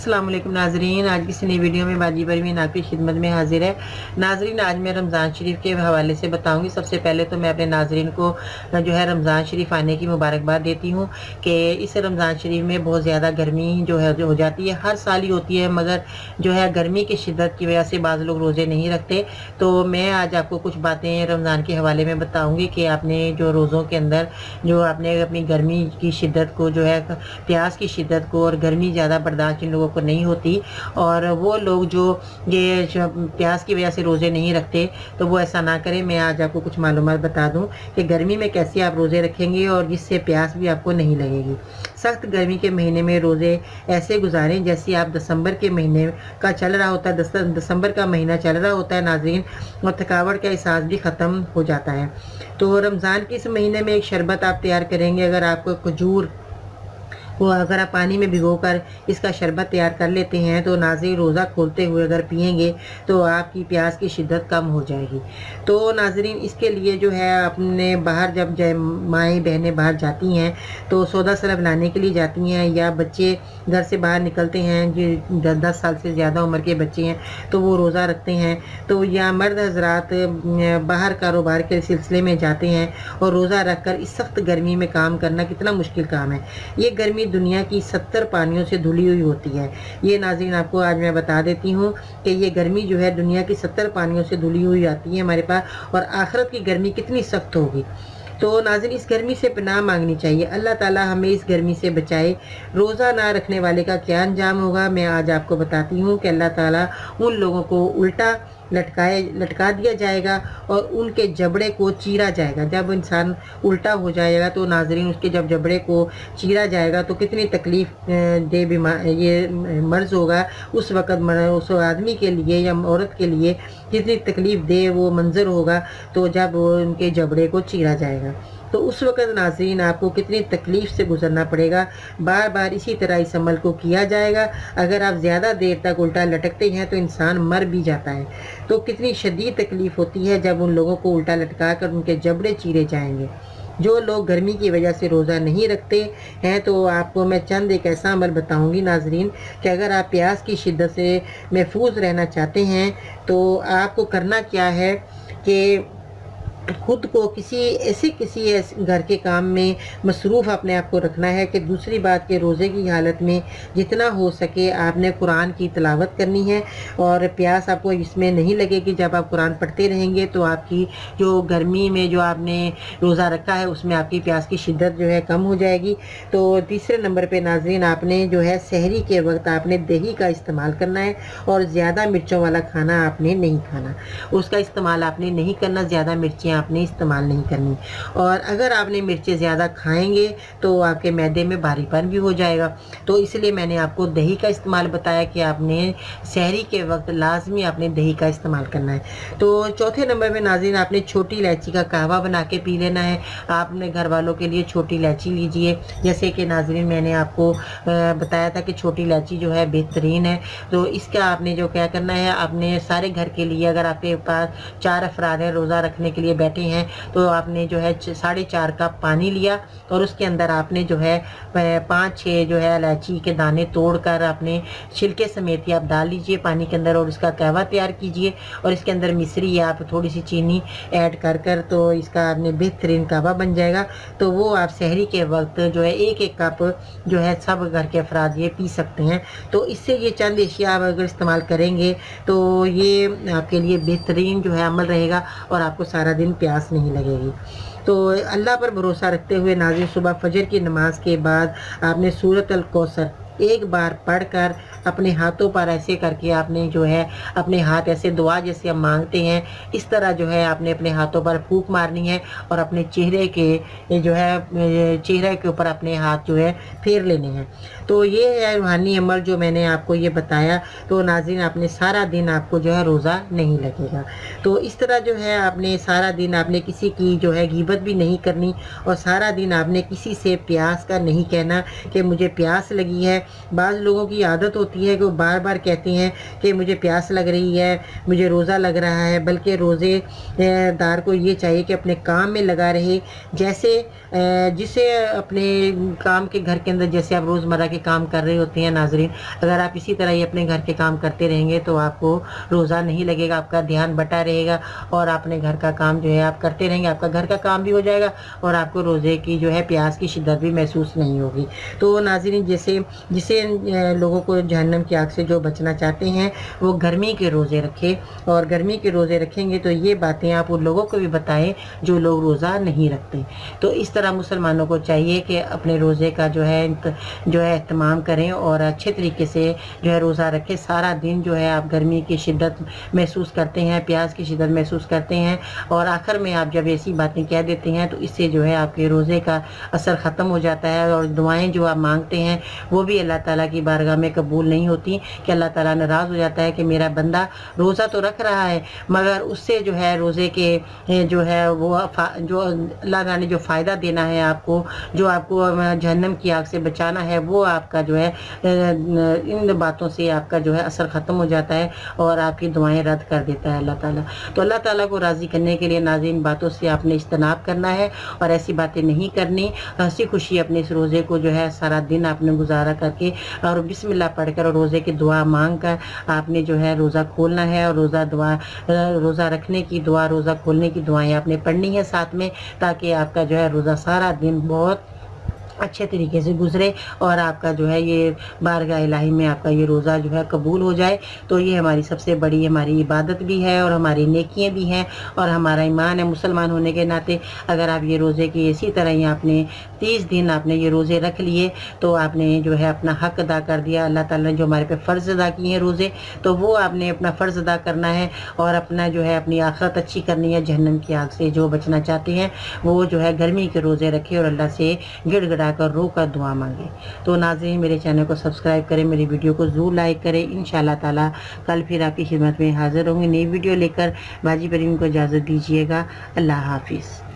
अस्सलाम वालेकुम नाजरीन, आज की नई वीडियो में बाजी परवीन आपकी खिदमत में हाजिर है। नाजरीन, आज मैं रमज़ान शरीफ के हवाले से बताऊंगी। सबसे पहले तो मैं अपने नाजरीन को जो है रमज़ान शरीफ आने की मुबारकबाद देती हूँ कि इस रमज़ान शरीफ में बहुत ज़्यादा गर्मी जो हो जाती है, हर साल ही होती है, मगर जो है गर्मी की शिद्दत की वजह से बाज़ लोग रोज़े नहीं रखते। तो मैं आज आपको कुछ बातें रमज़ान के हवाले में बताऊँगी कि आपने जो रोज़ों के अंदर जो आपने अपनी गर्मी की शिद्दत को जो है प्यास की शिद्दत को, और गर्मी ज़्यादा बर्दाश्त जिन लोगों को नहीं होती, और वो लोग जो ये प्यास की वजह से रोज़े नहीं रखते, तो वो ऐसा ना करें। मैं आज आपको कुछ मालूमात बता दूं कि गर्मी में कैसे आप रोज़े रखेंगे और जिससे प्यास भी आपको नहीं लगेगी। सख्त गर्मी के महीने में रोज़े ऐसे गुजारें जैसे आप दिसंबर के महीने का चल रहा होता है, दिसंबर का महीना चल रहा होता है नाज़रीन, और थकावट का एहसास भी ख़त्म हो जाता है। तो रमज़ान के इस महीने में एक शरबत आप तैयार करेंगे। अगर आपको खजूर वो अगर आप पानी में भिगोकर इसका शरबत तैयार कर लेते हैं तो नाज़रीन रोज़ा खोलते हुए अगर पिएंगे तो आपकी प्यास की शिद्दत कम हो जाएगी। तो नाज़रीन इसके लिए जो है अपने बाहर जब माएँ बहनें बाहर जाती हैं तो सौदा सरफ लाने के लिए जाती हैं, या बच्चे घर से बाहर निकलते हैं जो 10 साल से ज़्यादा उम्र के बच्चे हैं तो वो रोज़ा रखते हैं, तो या मर्द हजरात बाहर कारोबार के सिलसिले में जाते हैं, और रोज़ा रख कर इस सख्त गर्मी में काम करना कितना मुश्किल काम है। ये गर्मी दुनिया की 70 पानियों से धुली हुई होती है। ये नाज़रीन आपको आज मैं बता देती हूँ कि ये गर्मी जो है दुनिया की 70 पानियों से धुली हुई आती है हमारे पास, और आखिरत की गर्मी कितनी सख्त होगी। तो नाज़रीन इस गर्मी से पनाह मांगनी चाहिए। अल्लाह ताला हमें इस गर्मी से बचाए। रोज़ा ना रखने वाले का क्या अंजाम होगा, मैं आज आपको बताती हूँ कि अल्लाह ताला उन लोगों को उल्टा लटका दिया जाएगा और उनके जबड़े को चीरा जाएगा। जब इंसान उल्टा हो जाएगा तो नाज़रीन उसके जब जबड़े को चीरा जाएगा तो कितनी तकलीफ़ दे बीमार ये मर्ज़ होगा उस वक़्त, उस आदमी के लिए या औरत के लिए कितनी तकलीफ़ दे वो मंज़र होगा तो जब उनके जबड़े को चीरा जाएगा। तो उस वक़्त नाज़रीन आपको कितनी तकलीफ़ से गुज़रना पड़ेगा। बार बार इसी तरह इस अमल को किया जाएगा। अगर आप ज़्यादा देर तक उल्टा लटकते हैं तो इंसान मर भी जाता है। तो कितनी शदीद तकलीफ़ होती है जब उन लोगों को उल्टा लटका कर उनके जबड़े चीरे जाएंगे। जो लोग गर्मी की वजह से रोज़ा नहीं रखते हैं तो आपको मैं चंद एक ऐसा अमल बताऊंगी नाज़रीन कि अगर आप प्यास की शिद्दत से महफूज रहना चाहते हैं तो आपको करना क्या है कि खुद को किसी घर के काम में मसरूफ़ अपने आप को रखना है। कि दूसरी बात के रोज़े की हालत में जितना हो सके आपने कुरान की तिलावत करनी है, और प्यास आपको इसमें नहीं लगेगी। जब आप कुरान पढ़ते रहेंगे तो आपकी जो गर्मी में जो आपने रोज़ा रखा है उसमें आपकी प्यास की शिद्दत जो है कम हो जाएगी। तो तीसरे नंबर पे नाज़रीन आपने जो है सहरी के वक्त आपने दही का इस्तेमाल करना है, और ज़्यादा मिर्चों वाला खाना आपने नहीं खाना, उसका इस्तेमाल आपने नहीं करना, ज़्यादा मिर्चें आपने इस्तेमाल नहीं करनी। और अगर आपने मिर्चें ज़्यादा खाएंगे तो आपके मैदे में भारीपन भी हो जाएगा। तो इसलिए मैंने आपको दही का इस्तेमाल बताया कि आपने सहरी के वक्त लाजमी आपने दही का इस्तेमाल करना है। तो चौथे नंबर में नाज़रीन आपने छोटी इलायची का कहवा बना के पी लेना है। आप अपने घर वालों के लिए छोटी इलायची लीजिए। जैसे कि नाज़रीन मैंने आपको बताया था कि छोटी इलायची जो है बेहतरीन है। तो इसका आपने जो क्या करना है, आपने सारे घर के लिए, अगर आपके पास 4 अफराद हैं रोज़ा रखने के लिए बैठे हैं, तो आपने जो है 4.5 कप पानी लिया और उसके अंदर आपने जो है 5-6 जो है इलायची के दाने तोड़कर आपने छिलके समेत ही आप डाल लीजिए पानी के अंदर, और उसका कहवा तैयार कीजिए। और इसके अंदर मिश्री या आप थोड़ी सी चीनी ऐड कर तो इसका आपने बेहतरीन कहवा बन जाएगा। तो वो आप सहरी के वक्त जो है 1-1 कप जो है सब घर के अफराद ये पी सकते हैं। तो इससे ये चंद एशिया आप अगर इस्तेमाल करेंगे तो ये आपके लिए बेहतरीन जो है अमल रहेगा और आपको सारा दिन प्यास नहीं लगेगी। तो अल्लाह पर भरोसा रखते हुए नाज़रीन सुबह फजर की नमाज के बाद आपने सूरत अल कौसर एक बार पढ़कर अपने हाथों पर ऐसे करके आपने जो है अपने हाथ ऐसे दुआ जैसे हम मांगते हैं इस तरह जो है आपने अपने हाथों पर फूंक मारनी है, और अपने चेहरे के ऊपर अपने हाथ जो है फेर लेने हैं। तो ये है रूहानी अमल जो मैंने आपको ये बताया। तो नाज़रीन आपने सारा दिन आपको जो है रोज़ा नहीं लगेगा। तो इस तरह जो है आपने सारा दिन आपने किसी की जो है ग़ीबत भी नहीं करनी, और सारा दिन आपने किसी से प्यास का नहीं कहना कि मुझे प्यास लगी है। बाज़ लोगों की आदत होती होती है कि वो बार बार कहती हैं कि मुझे प्यास लग रही है, मुझे रोज़ा लग रहा है, बल्कि रोज़े दार को ये चाहिए कि अपने काम में लगा रहे। जैसे जिसे अपने काम के घर के अंदर जैसे आप रोज़मर्रा के काम कर रहे होते हैं नाज़रीन, अगर आप इसी तरह ही अपने घर के काम करते रहेंगे तो आपको रोज़ा नहीं लगेगा, आपका ध्यान बटा रहेगा और अपने घर का काम जो है आप करते रहेंगे, आपका घर का काम भी हो जाएगा और आपको रोज़े की जो है प्यास की शिद्दत भी महसूस नहीं होगी। तो नाज़रीन जिसे लोगों को जहन्नम की आग से जो बचना चाहते हैं वो गर्मी के रोज़े रखें, और गर्मी के रोज़े रखेंगे तो ये बातें आप उन लोगों को भी बताएं जो लोग रोज़ा नहीं रखते। तो इस तरह मुसलमानों को चाहिए कि अपने रोज़े का जो है एहतमाम करें और अच्छे तरीके से जो है रोज़ा रखें। सारा दिन जो है आप गर्मी की शिद्दत महसूस करते हैं, प्यास की शिद्दत महसूस करते हैं और आखिर में आप जब ऐसी बातें कह देते हैं तो इससे जो है आपके रोज़े का असर ख़त्म हो जाता है और दुआएं जो आप मांगते हैं वो भी अल्लाह ताला की बारगाह में कबूल नहीं होती, कि अल्लाह ताला नाराज़ हो जाता है कि मेरा बंदा रोज़ा तो रख रहा है मगर उससे जो है रोज़े के जो है वो जो अल्लाह ने जो फ़ायदा देना है आपको, जो आपको जहन्नम की आग से बचाना है, वो आपका जो है इन बातों से आपका जो है असर ख़त्म हो जाता है और आपकी दुआएं रद्द कर देता है अल्लाह ताला। तो अल्लाह ताला को राज़ी करने के लिए नाज़रीन बातों से आपने इज्तनाब करना है और ऐसी बातें नहीं करनी। हंसी खुशी अपने इस रोज़े को जो है सारा दिन आपने गुजारा करके और बिस्मिल्लाह पढ़कर और रोज़े की दुआ मांग कर आपने जो है रोज़ा खोलना है और रोज़ा रखने की दुआ, रोज़ा खोलने की दुआएं आपने पढ़नी है साथ में, ताकि आपका जो है रोज़ा सारा दिन बहुत अच्छे तरीके से गुजरे और आपका जो है ये बारगाह इलाही में आपका ये रोज़ा जो है कबूल हो जाए। तो ये हमारी सबसे बड़ी हमारी इबादत भी है और हमारी नेकियां भी हैं और हमारा ईमान है। मुसलमान होने के नाते अगर आप ये रोज़े की इसी तरह ही आपने 30 दिन आपने ये रोज़े रख लिए तो आपने जो है अपना हक़ अदा कर दिया। अल्लाह ताला ने जो हमारे पे फ़र्ज़ अदा किए हैं रोज़े, तो वो आपने अपना फ़र्ज़ अदा करना है और अपना जो है अपनी आखिरत अच्छी करनी है। जहन्नम की आग से जो बचना चाहते हैं वो जो है गर्मी के रोज़े रखें और अल्लाह से गिड़गिड़ा कर रो कर दुआ मांगे। तो नाज़रीन मेरे चैनल को सब्सक्राइब करें, मेरी वीडियो को ज़रूर लाइक करें। इंशाअल्लाह ताला कल फिर आपकी खिदमत में हाज़िर होंगे नई वीडियो लेकर। बाजी परवीन को इजाज़त दीजिएगा। अल्लाह हाफ़िज़।